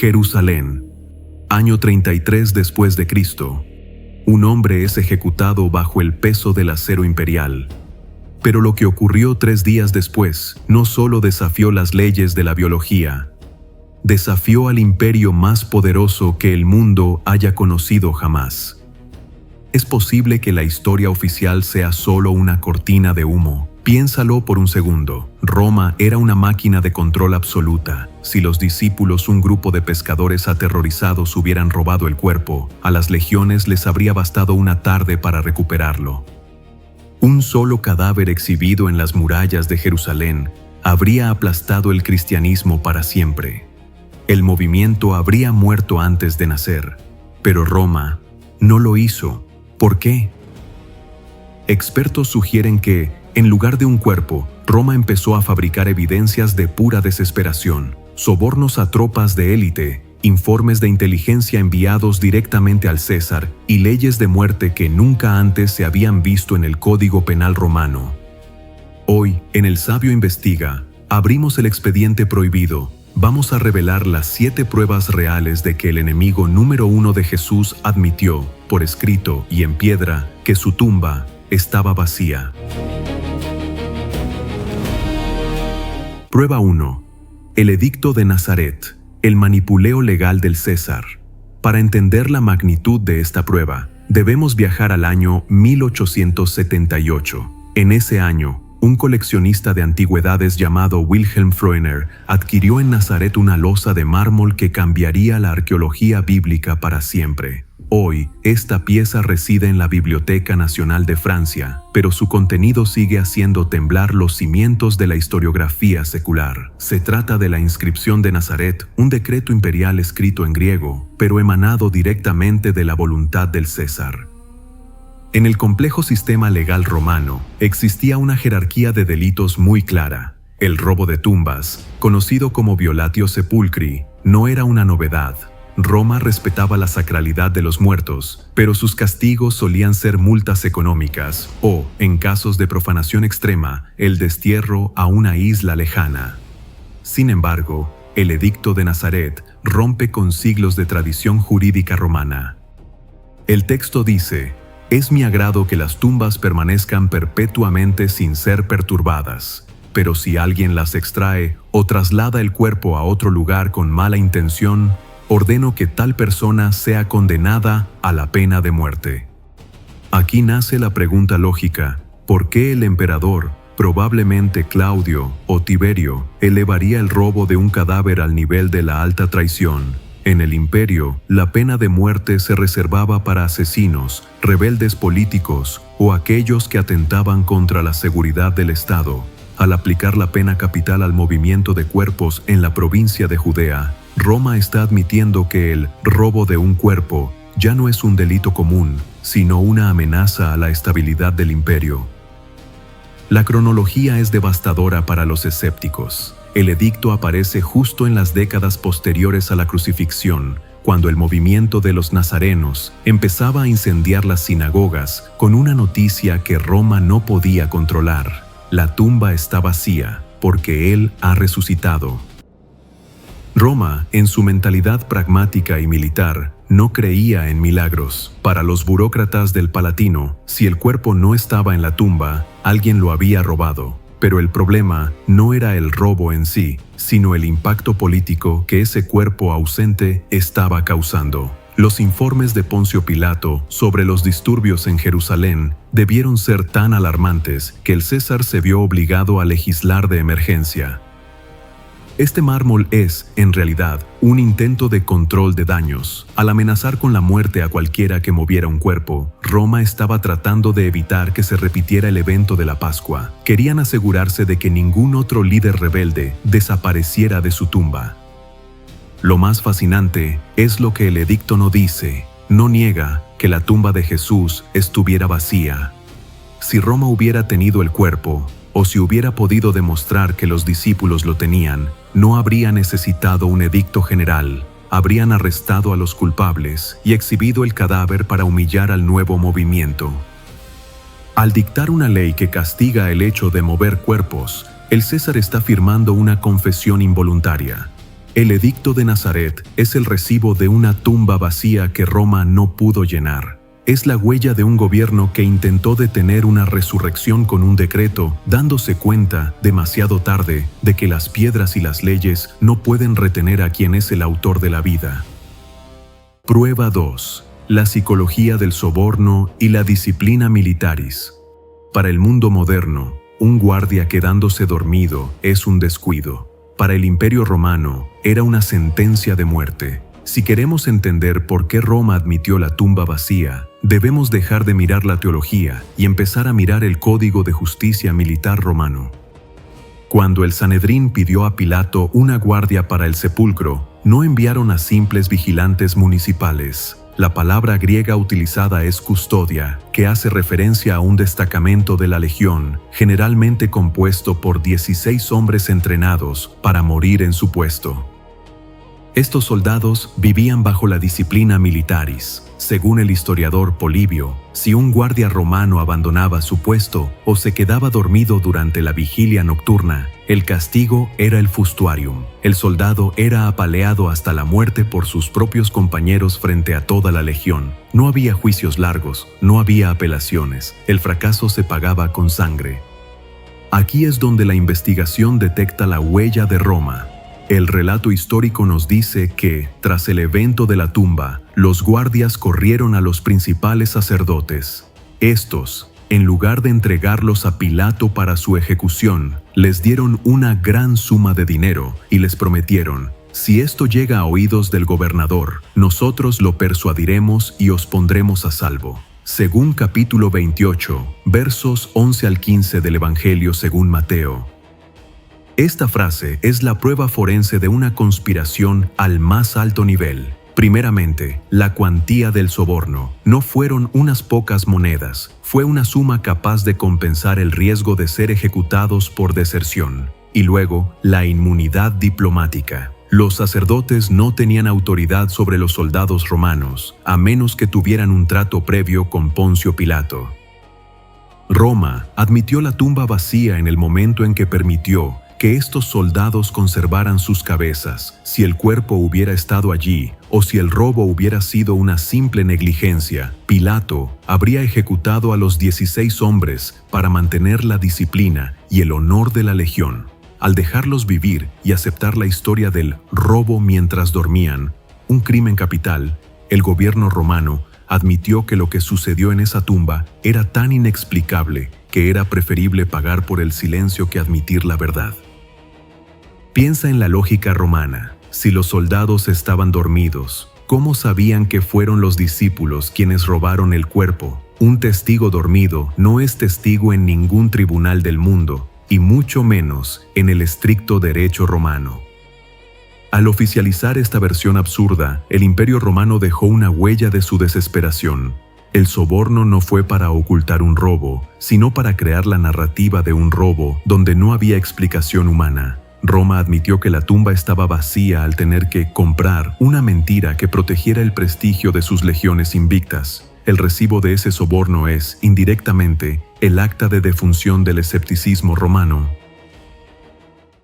Jerusalén. Año 33 después de Cristo. Un hombre es ejecutado bajo el peso del acero imperial. Pero lo que ocurrió 3 días después no solo desafió las leyes de la biología, desafió al imperio más poderoso que el mundo haya conocido jamás. ¿Es posible que la historia oficial sea solo una cortina de humo? Piénsalo por un segundo. Roma era una máquina de control absoluta. Si los discípulos, un grupo de pescadores aterrorizados, hubieran robado el cuerpo, a las legiones les habría bastado una tarde para recuperarlo. Un solo cadáver exhibido en las murallas de Jerusalén habría aplastado el cristianismo para siempre. El movimiento habría muerto antes de nacer, pero Roma no lo hizo. ¿Por qué? Expertos sugieren que, en lugar de un cuerpo, Roma empezó a fabricar evidencias de pura desesperación, sobornos a tropas de élite, informes de inteligencia enviados directamente al César y leyes de muerte que nunca antes se habían visto en el Código Penal romano. Hoy, en El Sabio Investiga, abrimos el expediente prohibido. Vamos a revelar las 7 pruebas reales de que el enemigo número 1 de Jesús admitió, por escrito y en piedra, que su tumba estaba vacía. Prueba 1. El Edicto de Nazaret, el manipuleo legal del César. Para entender la magnitud de esta prueba, debemos viajar al año 1878. En ese año, un coleccionista de antigüedades llamado Wilhelm Freuner adquirió en Nazaret una losa de mármol que cambiaría la arqueología bíblica para siempre. Hoy, esta pieza reside en la Biblioteca Nacional de Francia, pero su contenido sigue haciendo temblar los cimientos de la historiografía secular. Se trata de la inscripción de Nazaret, un decreto imperial escrito en griego, pero emanado directamente de la voluntad del César. En el complejo sistema legal romano, existía una jerarquía de delitos muy clara. El robo de tumbas, conocido como violatio sepulcri, no era una novedad. Roma respetaba la sacralidad de los muertos, pero sus castigos solían ser multas económicas o, en casos de profanación extrema, el destierro a una isla lejana. Sin embargo, el Edicto de Nazaret rompe con siglos de tradición jurídica romana. El texto dice: «Es mi agrado que las tumbas permanezcan perpetuamente sin ser perturbadas, pero si alguien las extrae o traslada el cuerpo a otro lugar con mala intención, ordeno que tal persona sea condenada a la pena de muerte». Aquí nace la pregunta lógica: ¿por qué el emperador, probablemente Claudio o Tiberio, elevaría el robo de un cadáver al nivel de la alta traición? En el imperio, la pena de muerte se reservaba para asesinos, rebeldes políticos o aquellos que atentaban contra la seguridad del Estado. Al aplicar la pena capital al movimiento de cuerpos en la provincia de Judea, Roma está admitiendo que el robo de un cuerpo ya no es un delito común, sino una amenaza a la estabilidad del imperio. La cronología es devastadora para los escépticos. El edicto aparece justo en las décadas posteriores a la crucifixión, cuando el movimiento de los nazarenos empezaba a incendiar las sinagogas con una noticia que Roma no podía controlar: la tumba está vacía, porque Él ha resucitado. Roma, en su mentalidad pragmática y militar, no creía en milagros. Para los burócratas del Palatino, si el cuerpo no estaba en la tumba, alguien lo había robado. Pero el problema no era el robo en sí, sino el impacto político que ese cuerpo ausente estaba causando. Los informes de Poncio Pilato sobre los disturbios en Jerusalén debieron ser tan alarmantes que el César se vio obligado a legislar de emergencia. Este mármol es, en realidad, un intento de control de daños. Al amenazar con la muerte a cualquiera que moviera un cuerpo, Roma estaba tratando de evitar que se repitiera el evento de la Pascua. Querían asegurarse de que ningún otro líder rebelde desapareciera de su tumba. Lo más fascinante es lo que el edicto no dice. No niega que la tumba de Jesús estuviera vacía. Si Roma hubiera tenido el cuerpo, o si hubiera podido demostrar que los discípulos lo tenían, no habría necesitado un edicto general. Habrían arrestado a los culpables y exhibido el cadáver para humillar al nuevo movimiento. Al dictar una ley que castiga el hecho de mover cuerpos, el César está firmando una confesión involuntaria. El edicto de Nazaret es el recibo de una tumba vacía que Roma no pudo llenar. Es la huella de un gobierno que intentó detener una resurrección con un decreto, dándose cuenta, demasiado tarde, de que las piedras y las leyes no pueden retener a quien es el autor de la vida. Prueba 2. La psicología del soborno y la disciplina militaris. Para el mundo moderno, un guardia quedándose dormido es un descuido. Para el Imperio Romano, era una sentencia de muerte. Si queremos entender por qué Roma admitió la tumba vacía, debemos dejar de mirar la teología y empezar a mirar el código de justicia militar romano. Cuando el Sanedrín pidió a Pilato una guardia para el sepulcro, no enviaron a simples vigilantes municipales. La palabra griega utilizada es custodia, que hace referencia a un destacamento de la legión, generalmente compuesto por 16 hombres entrenados para morir en su puesto. Estos soldados vivían bajo la disciplina militaris. Según el historiador Polibio, si un guardia romano abandonaba su puesto o se quedaba dormido durante la vigilia nocturna, el castigo era el fustuarium. El soldado era apaleado hasta la muerte por sus propios compañeros frente a toda la legión. No había juicios largos, no había apelaciones. El fracaso se pagaba con sangre. Aquí es donde la investigación detecta la huella de Roma. El relato histórico nos dice que, tras el evento de la tumba, los guardias corrieron a los principales sacerdotes. Estos, en lugar de entregarlos a Pilato para su ejecución, les dieron una gran suma de dinero y les prometieron: si esto llega a oídos del gobernador, nosotros lo persuadiremos y os pondremos a salvo. Según capítulo 28, versos 11 al 15 del Evangelio según Mateo. Esta frase es la prueba forense de una conspiración al más alto nivel. Primeramente, la cuantía del soborno. No fueron unas pocas monedas, fue una suma capaz de compensar el riesgo de ser ejecutados por deserción. Y luego, la inmunidad diplomática. Los sacerdotes no tenían autoridad sobre los soldados romanos, a menos que tuvieran un trato previo con Poncio Pilato. Roma admitió la tumba vacía en el momento en que permitió que estos soldados conservaran sus cabezas. Si el cuerpo hubiera estado allí, o si el robo hubiera sido una simple negligencia, Pilato habría ejecutado a los 16 hombres para mantener la disciplina y el honor de la legión. Al dejarlos vivir y aceptar la historia del robo mientras dormían, un crimen capital, el gobierno romano admitió que lo que sucedió en esa tumba era tan inexplicable que era preferible pagar por el silencio que admitir la verdad. Piensa en la lógica romana. Si los soldados estaban dormidos, ¿cómo sabían que fueron los discípulos quienes robaron el cuerpo? Un testigo dormido no es testigo en ningún tribunal del mundo, y mucho menos en el estricto derecho romano. Al oficializar esta versión absurda, el Imperio Romano dejó una huella de su desesperación. El soborno no fue para ocultar un robo, sino para crear la narrativa de un robo donde no había explicación humana. Roma admitió que la tumba estaba vacía al tener que comprar una mentira que protegiera el prestigio de sus legiones invictas. El recibo de ese soborno es, indirectamente, el acta de defunción del escepticismo romano.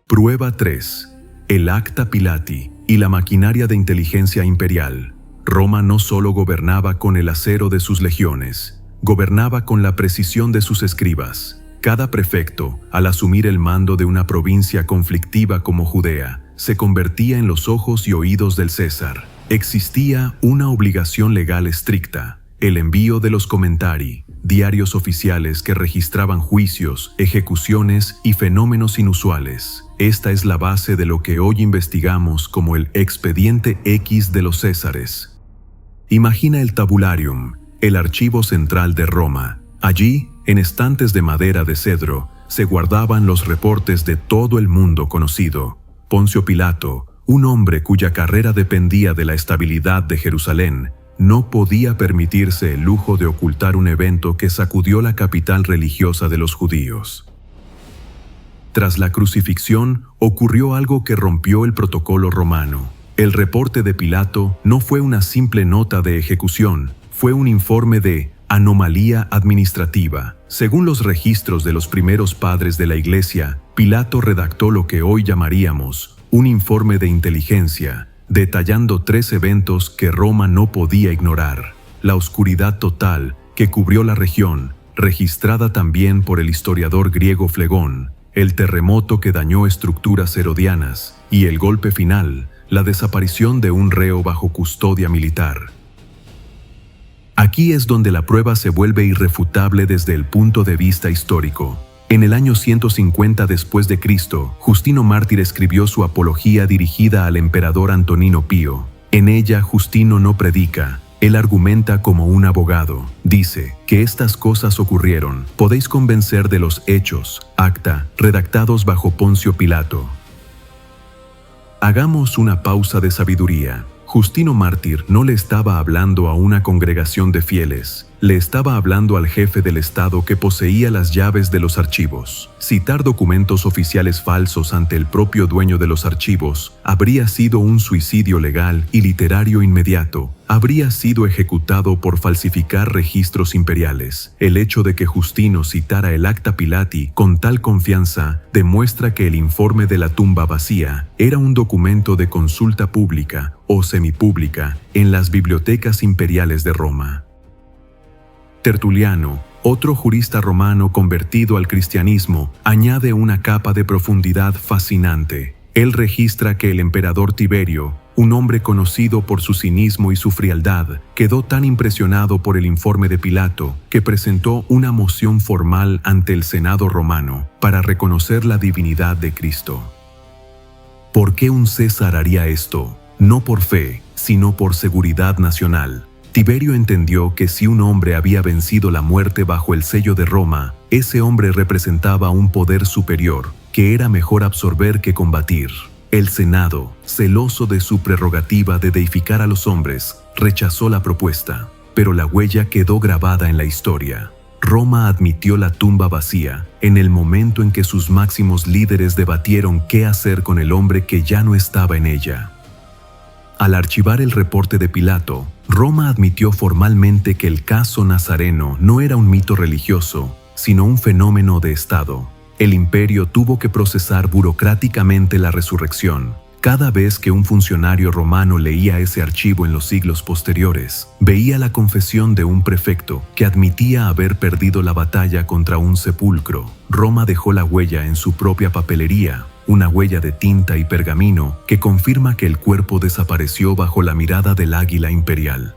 Prueba 3. El Acta Pilati y la maquinaria de inteligencia imperial. Roma no solo gobernaba con el acero de sus legiones, gobernaba con la precisión de sus escribas. Cada prefecto, al asumir el mando de una provincia conflictiva como Judea, se convertía en los ojos y oídos del César. Existía una obligación legal estricta: el envío de los commentari, diarios oficiales que registraban juicios, ejecuciones y fenómenos inusuales. Esta es la base de lo que hoy investigamos como el Expediente X de los Césares. Imagina el tabularium, el archivo central de Roma. Allí, en estantes de madera de cedro, se guardaban los reportes de todo el mundo conocido. Poncio Pilato, un hombre cuya carrera dependía de la estabilidad de Jerusalén, no podía permitirse el lujo de ocultar un evento que sacudió la capital religiosa de los judíos. Tras la crucifixión, ocurrió algo que rompió el protocolo romano. El reporte de Pilato no fue una simple nota de ejecución, fue un informe de anomalía administrativa. Según los registros de los primeros padres de la Iglesia, Pilato redactó lo que hoy llamaríamos un informe de inteligencia, detallando 3 eventos que Roma no podía ignorar: la oscuridad total que cubrió la región, registrada también por el historiador griego Flegón, el terremoto que dañó estructuras herodianas, y el golpe final, la desaparición de un reo bajo custodia militar. Aquí es donde la prueba se vuelve irrefutable desde el punto de vista histórico. En el año 150 después de Cristo, Justino Mártir escribió su apología dirigida al emperador Antonino Pío. En ella, Justino no predica, él argumenta como un abogado. Dice que estas cosas ocurrieron. Podéis convencer de los hechos, acta, redactados bajo Poncio Pilato. Hagamos una pausa de sabiduría. Justino Mártir no le estaba hablando a una congregación de fieles, le estaba hablando al jefe del Estado que poseía las llaves de los archivos. Citar documentos oficiales falsos ante el propio dueño de los archivos habría sido un suicidio legal y literario inmediato. Habría sido ejecutado por falsificar registros imperiales. El hecho de que Justino citara el Acta Pilati con tal confianza demuestra que el informe de la tumba vacía era un documento de consulta pública o semipública en las bibliotecas imperiales de Roma. Tertuliano, otro jurista romano convertido al cristianismo, añade una capa de profundidad fascinante. Él registra que el emperador Tiberio, un hombre conocido por su cinismo y su frialdad, quedó tan impresionado por el informe de Pilato que presentó una moción formal ante el Senado romano para reconocer la divinidad de Cristo. ¿Por qué un César haría esto? No por fe, sino por seguridad nacional. Tiberio entendió que si un hombre había vencido la muerte bajo el sello de Roma, ese hombre representaba un poder superior que era mejor absorber que combatir. El Senado, celoso de su prerrogativa de deificar a los hombres, rechazó la propuesta, pero la huella quedó grabada en la historia. Roma admitió la tumba vacía en el momento en que sus máximos líderes debatieron qué hacer con el hombre que ya no estaba en ella. Al archivar el reporte de Pilato, Roma admitió formalmente que el caso nazareno no era un mito religioso, sino un fenómeno de Estado. El imperio tuvo que procesar burocráticamente la resurrección. Cada vez que un funcionario romano leía ese archivo en los siglos posteriores, veía la confesión de un prefecto que admitía haber perdido la batalla contra un sepulcro. Roma dejó la huella en su propia papelería, una huella de tinta y pergamino que confirma que el cuerpo desapareció bajo la mirada del águila imperial.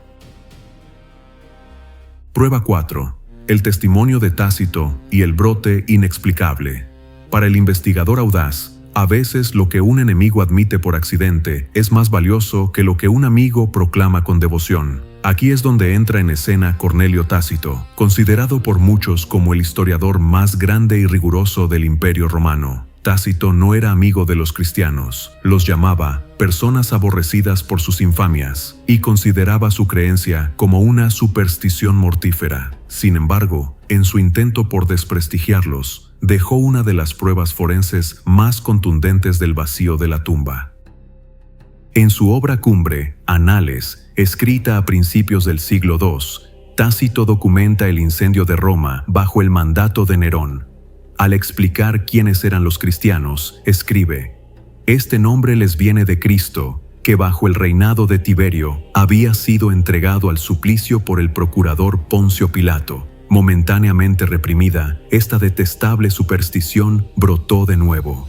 Prueba 4. El testimonio de Tácito y el brote inexplicable. Para el investigador audaz, a veces lo que un enemigo admite por accidente es más valioso que lo que un amigo proclama con devoción. Aquí es donde entra en escena Cornelio Tácito, considerado por muchos como el historiador más grande y riguroso del Imperio Romano. Tácito no era amigo de los cristianos, los llamaba personas aborrecidas por sus infamias y consideraba su creencia como una superstición mortífera. Sin embargo, en su intento por desprestigiarlos, dejó una de las pruebas forenses más contundentes del vacío de la tumba. En su obra cumbre, Anales, escrita a principios del siglo II, Tácito documenta el incendio de Roma bajo el mandato de Nerón. Al explicar quiénes eran los cristianos, escribe: «Este nombre les viene de Cristo, que bajo el reinado de Tiberio había sido entregado al suplicio por el procurador Poncio Pilato. Momentáneamente reprimida, esta detestable superstición brotó de nuevo».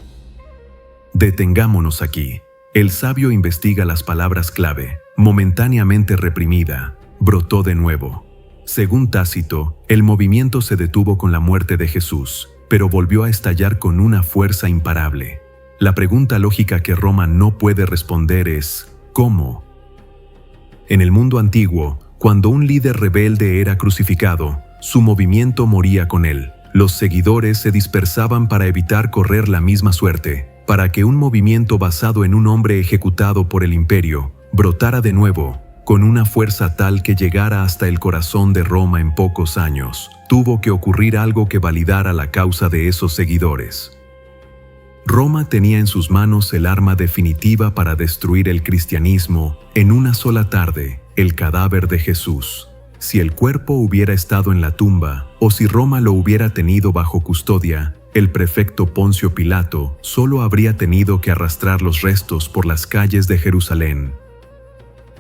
Detengámonos aquí. El sabio investiga las palabras clave. Momentáneamente reprimida, brotó de nuevo. Según Tácito, el movimiento se detuvo con la muerte de Jesús, pero volvió a estallar con una fuerza imparable. La pregunta lógica que Roma no puede responder es ¿cómo? En el mundo antiguo, cuando un líder rebelde era crucificado, su movimiento moría con él. Los seguidores se dispersaban para evitar correr la misma suerte, para que un movimiento basado en un hombre ejecutado por el imperio brotara de nuevo, con una fuerza tal que llegara hasta el corazón de Roma en pocos años. Tuvo que ocurrir algo que validara la causa de esos seguidores. Roma tenía en sus manos el arma definitiva para destruir el cristianismo en una sola tarde: el cadáver de Jesús. Si el cuerpo hubiera estado en la tumba, o si Roma lo hubiera tenido bajo custodia, el prefecto Poncio Pilato solo habría tenido que arrastrar los restos por las calles de Jerusalén.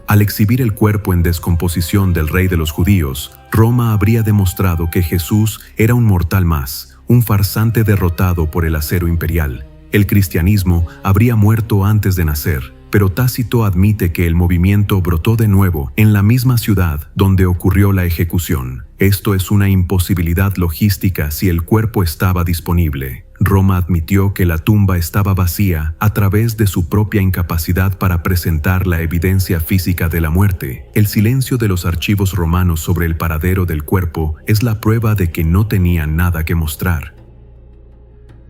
Al exhibir el cuerpo en descomposición del rey de los judíos, Roma habría demostrado que Jesús era un mortal más, un farsante derrotado por el acero imperial. El cristianismo habría muerto antes de nacer, pero Tácito admite que el movimiento brotó de nuevo en la misma ciudad donde ocurrió la ejecución. Esto es una imposibilidad logística si el cuerpo estaba disponible. Roma admitió que la tumba estaba vacía a través de su propia incapacidad para presentar la evidencia física de la muerte. El silencio de los archivos romanos sobre el paradero del cuerpo es la prueba de que no tenían nada que mostrar.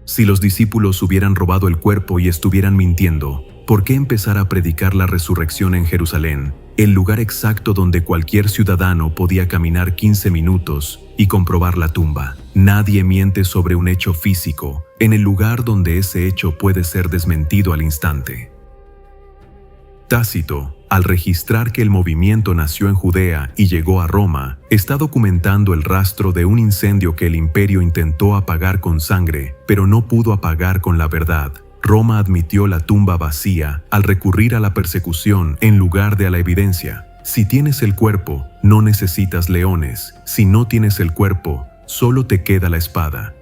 Si los discípulos hubieran robado el cuerpo y estuvieran mintiendo, ¿por qué empezar a predicar la resurrección en Jerusalén, el lugar exacto donde cualquier ciudadano podía caminar 15 minutos y comprobar la tumba? Nadie miente sobre un hecho físico, en el lugar donde ese hecho puede ser desmentido al instante. Tácito, al registrar que el movimiento nació en Judea y llegó a Roma, está documentando el rastro de un incendio que el imperio intentó apagar con sangre, pero no pudo apagar con la verdad. Roma admitió la tumba vacía al recurrir a la persecución en lugar de a la evidencia. Si tienes el cuerpo, no necesitas leones. Si no tienes el cuerpo, solo te queda la espada.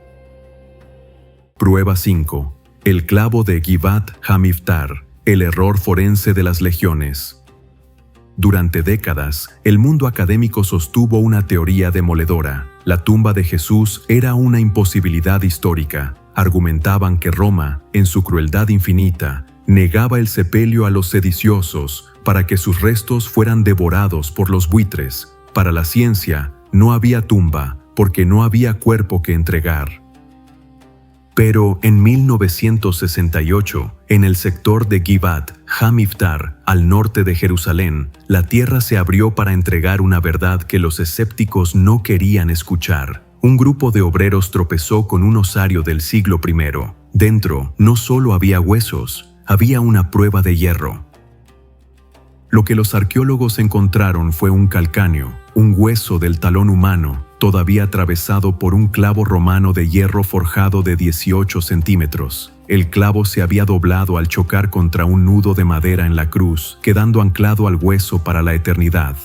Prueba 5. El clavo de Givat Hamiftar, el error forense de las legiones. Durante décadas, el mundo académico sostuvo una teoría demoledora. La tumba de Jesús era una imposibilidad histórica. Argumentaban que Roma, en su crueldad infinita, negaba el sepelio a los sediciosos para que sus restos fueran devorados por los buitres. Para la ciencia, no había tumba porque no había cuerpo que entregar. Pero en 1968, en el sector de Givat Hamiftar, al norte de Jerusalén, la tierra se abrió para entregar una verdad que los escépticos no querían escuchar. Un grupo de obreros tropezó con un osario del siglo I. Dentro no solo había huesos, había una prueba de hierro. Lo que los arqueólogos encontraron fue un calcáneo, un hueso del talón humano, todavía atravesado por un clavo romano de hierro forjado de 18 centímetros. El clavo se había doblado al chocar contra un nudo de madera en la cruz, quedando anclado al hueso para la eternidad.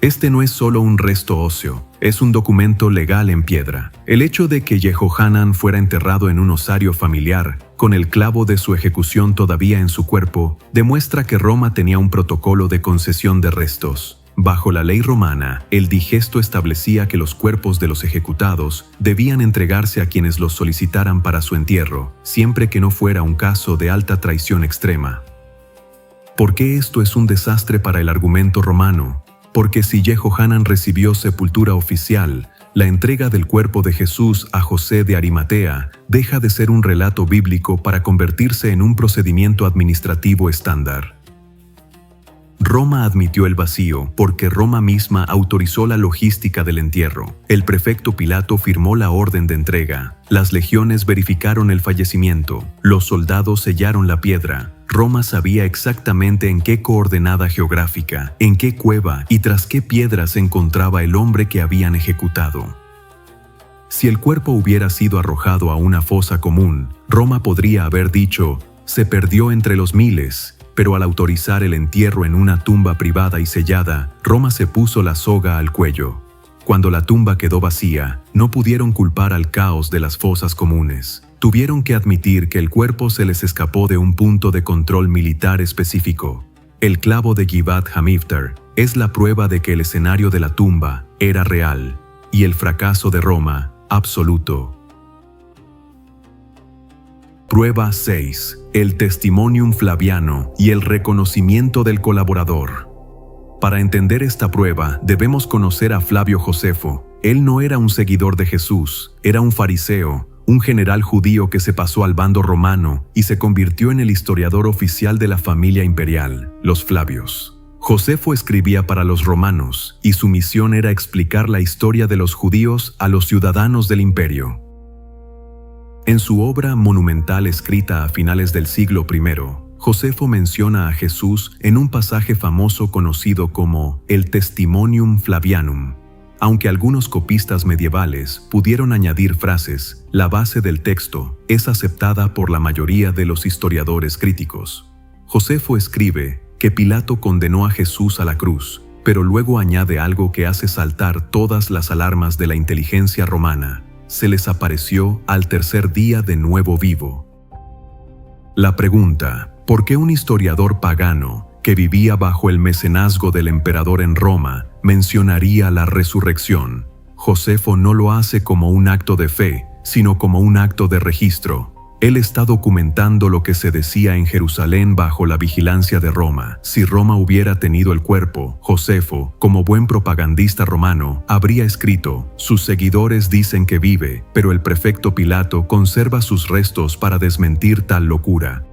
Este no es solo un resto óseo, es un documento legal en piedra. El hecho de que Yehohanan fuera enterrado en un osario familiar, con el clavo de su ejecución todavía en su cuerpo, demuestra que Roma tenía un protocolo de concesión de restos. Bajo la ley romana, el digesto establecía que los cuerpos de los ejecutados debían entregarse a quienes los solicitaran para su entierro, siempre que no fuera un caso de alta traición extrema. ¿Por qué esto es un desastre para el argumento romano? Porque si Yehohanan recibió sepultura oficial, la entrega del cuerpo de Jesús a José de Arimatea deja de ser un relato bíblico para convertirse en un procedimiento administrativo estándar. Roma admitió el vacío porque Roma misma autorizó la logística del entierro. El prefecto Pilato firmó la orden de entrega. Las legiones verificaron el fallecimiento. Los soldados sellaron la piedra. Roma sabía exactamente en qué coordenada geográfica, en qué cueva y tras qué piedra se encontraba el hombre que habían ejecutado. Si el cuerpo hubiera sido arrojado a una fosa común, Roma podría haber dicho, se perdió entre los miles. Pero al autorizar el entierro en una tumba privada y sellada, Roma se puso la soga al cuello. Cuando la tumba quedó vacía, no pudieron culpar al caos de las fosas comunes. Tuvieron que admitir que el cuerpo se les escapó de un punto de control militar específico. El clavo de Givat Hamiftar es la prueba de que el escenario de la tumba era real y el fracaso de Roma absoluto. Prueba 6. El testimonium flaviano y el reconocimiento del colaborador. Para entender esta prueba, debemos conocer a Flavio Josefo. Él no era un seguidor de Jesús, era un fariseo, un general judío que se pasó al bando romano y se convirtió en el historiador oficial de la familia imperial, los Flavios. Josefo escribía para los romanos y su misión era explicar la historia de los judíos a los ciudadanos del imperio. En su obra monumental escrita a finales del siglo I, Josefo menciona a Jesús en un pasaje famoso conocido como el Testimonium Flavianum. Aunque algunos copistas medievales pudieron añadir frases, la base del texto es aceptada por la mayoría de los historiadores críticos. Josefo escribe que Pilato condenó a Jesús a la cruz, pero luego añade algo que hace saltar todas las alarmas de la inteligencia romana. Se les apareció al tercer día de nuevo vivo. La pregunta, ¿por qué un historiador pagano que vivía bajo el mecenazgo del emperador en Roma mencionaría la resurrección? Josefo no lo hace como un acto de fe, sino como un acto de registro. Él está documentando lo que se decía en Jerusalén bajo la vigilancia de Roma. Si Roma hubiera tenido el cuerpo, Josefo, como buen propagandista romano, habría escrito: sus seguidores dicen que vive, pero el prefecto Pilato conserva sus restos para desmentir tal locura.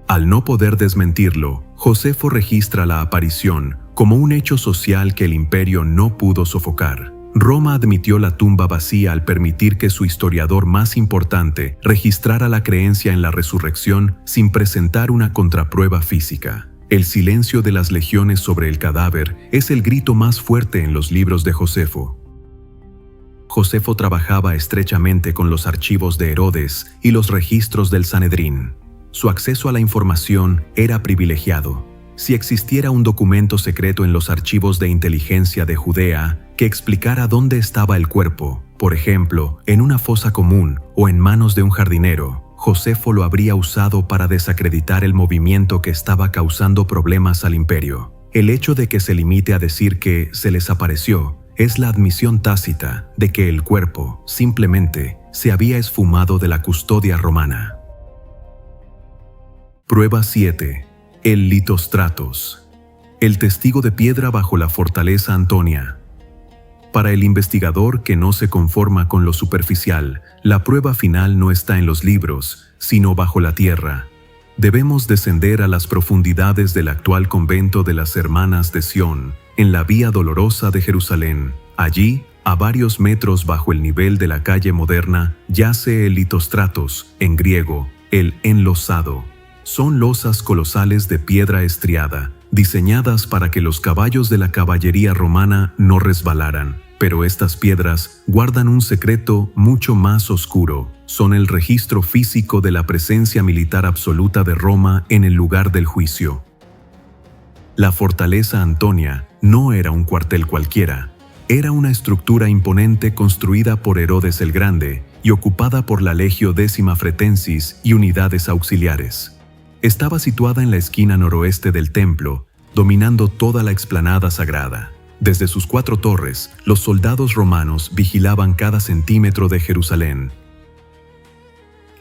Al no poder desmentirlo, Josefo registra la aparición como un hecho social que el imperio no pudo sofocar. Roma admitió la tumba vacía al permitir que su historiador más importante registrara la creencia en la resurrección sin presentar una contraprueba física. El silencio de las legiones sobre el cadáver es el grito más fuerte en los libros de Josefo. Josefo trabajaba estrechamente con los archivos de Herodes y los registros del Sanedrín. Su acceso a la información era privilegiado. Si existiera un documento secreto en los archivos de inteligencia de Judea que explicara dónde estaba el cuerpo, por ejemplo, en una fosa común o en manos de un jardinero, Josefo lo habría usado para desacreditar el movimiento que estaba causando problemas al imperio. El hecho de que se limite a decir que se les apareció es la admisión tácita de que el cuerpo simplemente se había esfumado de la custodia romana. Prueba 7. El Litostratos. El testigo de piedra bajo la fortaleza Antonia. Para el investigador que no se conforma con lo superficial, la prueba final no está en los libros, sino bajo la tierra. Debemos descender a las profundidades del actual convento de las Hermanas de Sión, en la Vía Dolorosa de Jerusalén. Allí, a varios metros bajo el nivel de la calle moderna, yace el Litostratos, en griego, el enlosado. Son losas colosales de piedra estriada, diseñadas para que los caballos de la caballería romana no resbalaran. Pero estas piedras guardan un secreto mucho más oscuro. Son el registro físico de la presencia militar absoluta de Roma en el lugar del juicio. La fortaleza Antonia no era un cuartel cualquiera. Era una estructura imponente construida por Herodes el Grande y ocupada por la Legio Décima Fretensis y unidades auxiliares. Estaba situada en la esquina noroeste del templo, dominando toda la explanada sagrada. Desde sus 4 torres, los soldados romanos vigilaban cada centímetro de Jerusalén.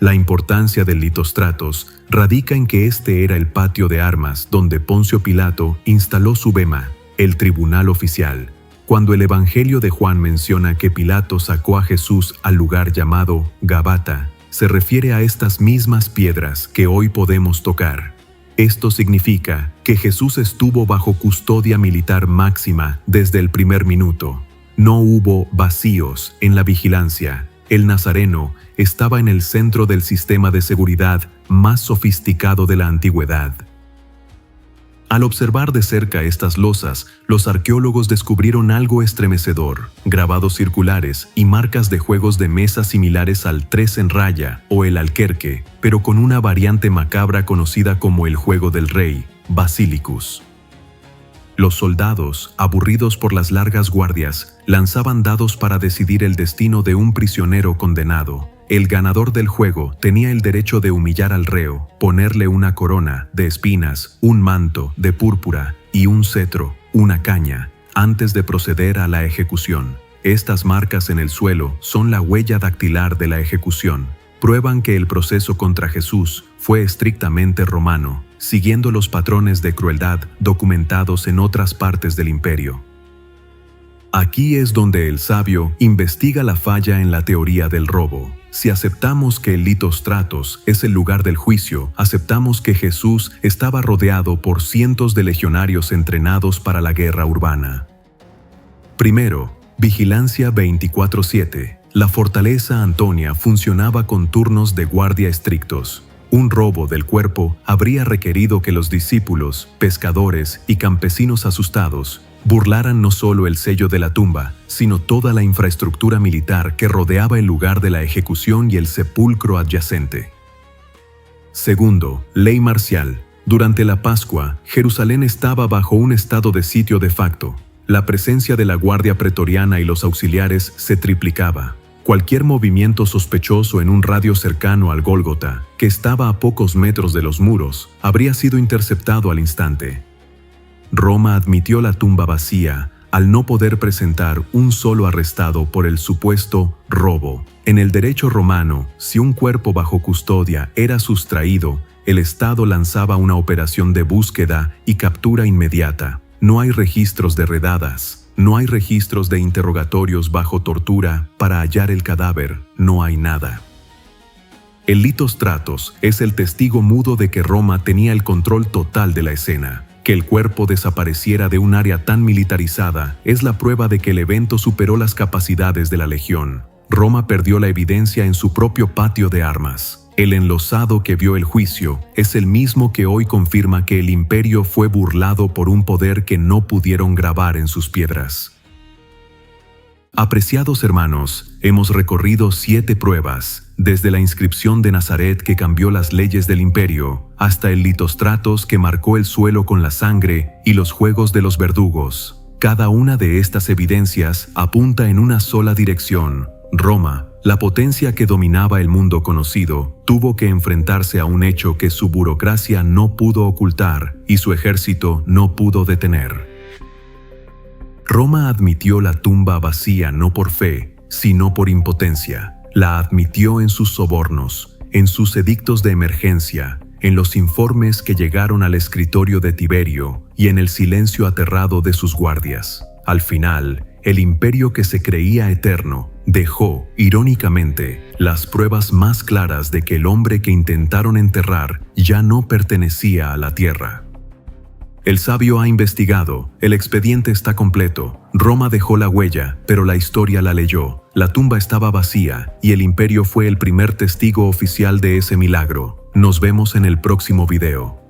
La importancia del Litostratos radica en que este era el patio de armas donde Poncio Pilato instaló su bema, el tribunal oficial. Cuando el Evangelio de Juan menciona que Pilato sacó a Jesús al lugar llamado Gabata, se refiere a estas mismas piedras que hoy podemos tocar. Esto significa que Jesús estuvo bajo custodia militar máxima desde el primer minuto. No hubo vacíos en la vigilancia. El nazareno estaba en el centro del sistema de seguridad más sofisticado de la antigüedad. Al observar de cerca estas losas, los arqueólogos descubrieron algo estremecedor: grabados circulares y marcas de juegos de mesa similares al 3 en raya o el alquerque, pero con una variante macabra conocida como el juego del rey, Basilicus. Los soldados, aburridos por las largas guardias, lanzaban dados para decidir el destino de un prisionero condenado. El ganador del juego tenía el derecho de humillar al reo, ponerle una corona de espinas, un manto de púrpura y un cetro, una caña, antes de proceder a la ejecución. Estas marcas en el suelo son la huella dactilar de la ejecución. Prueban que el proceso contra Jesús fue estrictamente romano, siguiendo los patrones de crueldad documentados en otras partes del imperio. Aquí es donde el sabio investiga la falla en la teoría del robo. Si aceptamos que el Litostratos es el lugar del juicio, aceptamos que Jesús estaba rodeado por cientos de legionarios entrenados para la guerra urbana. Primero, vigilancia 24/7. La fortaleza Antonia funcionaba con turnos de guardia estrictos. Un robo del cuerpo habría requerido que los discípulos, pescadores y campesinos asustados burlaran no solo el sello de la tumba, sino toda la infraestructura militar que rodeaba el lugar de la ejecución y el sepulcro adyacente. Segundo, ley marcial. Durante la Pascua, Jerusalén estaba bajo un estado de sitio de facto. La presencia de la guardia pretoriana y los auxiliares se triplicaba. Cualquier movimiento sospechoso en un radio cercano al Gólgota, que estaba a pocos metros de los muros, habría sido interceptado al instante. Roma admitió la tumba vacía al no poder presentar un solo arrestado por el supuesto robo. En el derecho romano, si un cuerpo bajo custodia era sustraído, el Estado lanzaba una operación de búsqueda y captura inmediata. No hay registros de redadas, no hay registros de interrogatorios bajo tortura para hallar el cadáver, no hay nada. El Litostratos es el testigo mudo de que Roma tenía el control total de la escena. Que el cuerpo desapareciera de un área tan militarizada es la prueba de que el evento superó las capacidades de la legión. Roma perdió la evidencia en su propio patio de armas. El enlosado que vio el juicio es el mismo que hoy confirma que el imperio fue burlado por un poder que no pudieron grabar en sus piedras. Apreciados hermanos, hemos recorrido 7 pruebas, desde la inscripción de Nazaret que cambió las leyes del imperio, hasta el Litostratos que marcó el suelo con la sangre y los juegos de los verdugos. Cada una de estas evidencias apunta en una sola dirección. Roma, la potencia que dominaba el mundo conocido, tuvo que enfrentarse a un hecho que su burocracia no pudo ocultar y su ejército no pudo detener. Roma admitió la tumba vacía no por fe, sino por impotencia. La admitió en sus sobornos, en sus edictos de emergencia, en los informes que llegaron al escritorio de Tiberio y en el silencio aterrado de sus guardias. Al final, el imperio que se creía eterno dejó, irónicamente, las pruebas más claras de que el hombre que intentaron enterrar ya no pertenecía a la tierra. El sabio ha investigado, el expediente está completo. Roma dejó la huella, pero la historia la leyó. La tumba estaba vacía y el imperio fue el primer testigo oficial de ese milagro. Nos vemos en el próximo video.